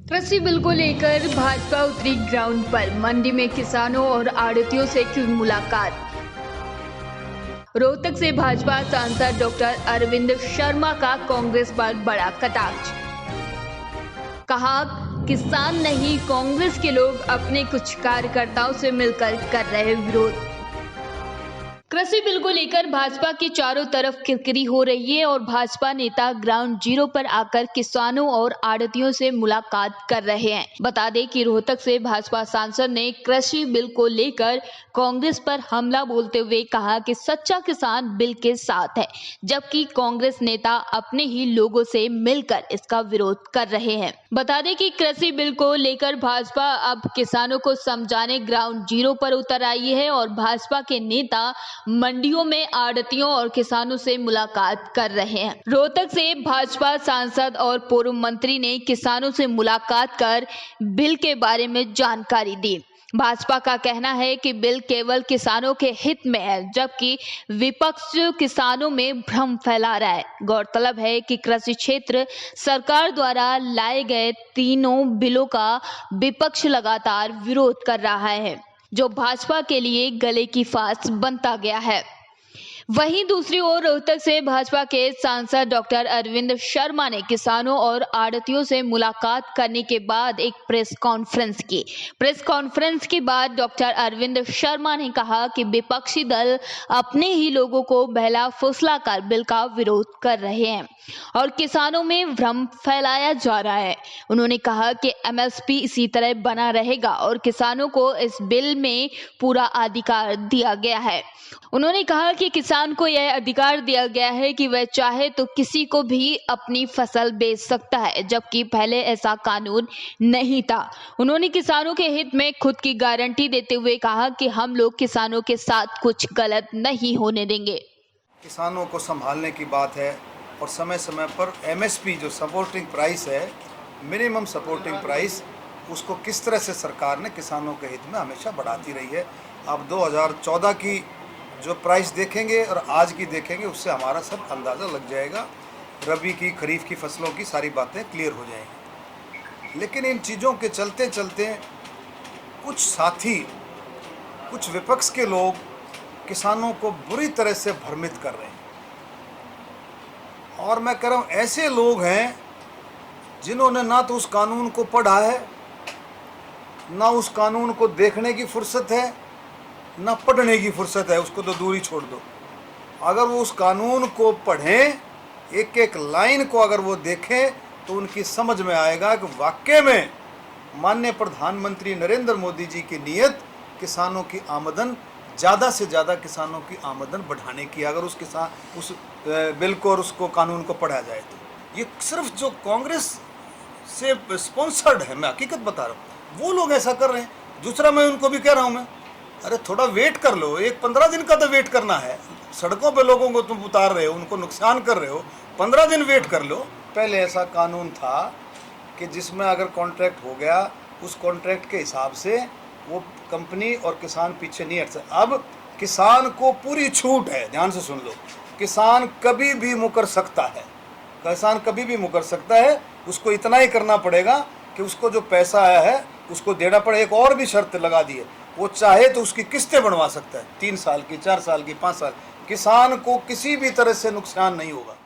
कृषि बिल को लेकर भाजपा उतरी ग्राउंड पर। मंडी में किसानों और आड़तियों से की मुलाकात। रोहतक से भाजपा सांसद डॉक्टर अरविंद शर्मा का कांग्रेस पर बड़ा कटाक्ष। कहा, किसान नहीं कांग्रेस के लोग अपने कुछ कार्यकर्ताओं से मिलकर कर रहे विरोध। कृषि बिल को लेकर भाजपा की चारों तरफ किरकिरी हो रही है और भाजपा नेता ग्राउंड जीरो पर आकर किसानों और आड़तियों से मुलाकात कर रहे हैं। बता दें कि रोहतक से भाजपा सांसद ने कृषि बिल को लेकर कांग्रेस पर हमला बोलते हुए कहा कि सच्चा किसान बिल के साथ है, जबकि कांग्रेस नेता अपने ही लोगों से मिलकर इसका विरोध कर रहे हैं। बता दें कि कृषि बिल को लेकर भाजपा अब किसानों को समझाने ग्राउंड जीरो पर उतर आई है और भाजपा के नेता मंडियों में आड़तियों और किसानों से मुलाकात कर रहे हैं। रोहतक से भाजपा सांसद और पूर्व मंत्री ने किसानों से मुलाकात कर बिल के बारे में जानकारी दी। भाजपा का कहना है कि बिल केवल किसानों के हित में है, जबकि विपक्ष किसानों में भ्रम फैला रहा है। गौरतलब है कि कृषि क्षेत्र सरकार द्वारा लाए गए तीनों बिलों का विपक्ष लगातार विरोध कर रहा है, जो भाजपा के लिए गले की फांस बनता गया है। वहीं दूसरी ओर रोहतक से भाजपा के सांसद डॉक्टर अरविंद शर्मा ने किसानों और आड़तियों से मुलाकात करने के बाद एक प्रेस कॉन्फ्रेंस की। प्रेस कॉन्फ्रेंस के बाद डॉक्टर अरविंद शर्मा ने कहा कि विपक्षी दल अपने ही लोगों को बहला फुसला कर बिल का विरोध कर रहे हैं और किसानों में भ्रम फैलाया जा रहा है। उन्होंने कहा कि एमएसपी इसी तरह बना रहेगा और किसानों को इस बिल में पूरा अधिकार दिया गया है। उन्होंने कहा कि किसान को यह अधिकार दिया गया है कि वह चाहे तो किसी को भी अपनी फसल बेच सकता है, जबकि पहले ऐसा कानून नहीं था। उन्होंने किसानों के हित में खुद की गारंटी देते हुए कहा कि हम लोग किसानों के साथ कुछ गलत नहीं होने देंगे। किसानों को संभालने की बात है और समय समय पर एमएसपी जो सपोर्टिंग प्राइस है, मिनिमम सपोर्टिंग प्राइस, उसको किस तरह से सरकार ने किसानों के हित में हमेशा बढ़ाती रही है। अब 2014 की जो प्राइस देखेंगे और आज की देखेंगे, उससे हमारा सब अंदाज़ा लग जाएगा। रबी की, खरीफ की फसलों की सारी बातें क्लियर हो जाएंगी। लेकिन इन चीज़ों के चलते चलते कुछ साथी, कुछ विपक्ष के लोग किसानों को बुरी तरह से भ्रमित कर रहे हैं। और मैं कह रहा हूँ, ऐसे लोग हैं जिन्होंने ना तो उस कानून को पढ़ा है, ना उस कानून को देखने की फुर्सत है, ना पढ़ने की फुर्सत है, उसको तो दूर ही छोड़ दो। अगर वो उस कानून को पढ़ें, एक एक लाइन को अगर वो देखें, तो उनकी समझ में आएगा कि वाकई में माननीय प्रधानमंत्री नरेंद्र मोदी जी की नीयत किसानों की आमदन, ज़्यादा से ज़्यादा किसानों की आमदन बढ़ाने की, अगर उस बिल को और उसको कानून को पढ़ा जाए तो। ये सिर्फ जो कांग्रेस से स्पॉन्सर्ड है, मैं हकीकत बता रहा हूँ, वो लोग ऐसा कर रहे हैं। दूसरा, मैं उनको भी कह रहा हूँ, मैं अरे थोड़ा वेट कर लो, 15 दिन का तो वेट करना है। सड़कों पे लोगों को तुम उतार रहे हो, उनको नुकसान कर रहे हो, 15 दिन वेट कर लो। पहले ऐसा कानून था कि जिसमें अगर कॉन्ट्रैक्ट हो गया, उस कॉन्ट्रैक्ट के हिसाब से वो कंपनी और किसान पीछे नहीं हट सकते। अब किसान को पूरी छूट है, ध्यान से सुन लो, किसान कभी भी मुकर सकता है, किसान कभी भी मुकर सकता है। उसको इतना ही करना पड़ेगा कि उसको जो पैसा आया है उसको देना पड़े। एक और भी शर्त लगा दी है, वो चाहे तो उसकी किस्तें बनवा सकता है, 3 साल की, 4 साल की, 5 साल। किसान को किसी भी तरह से नुकसान नहीं होगा।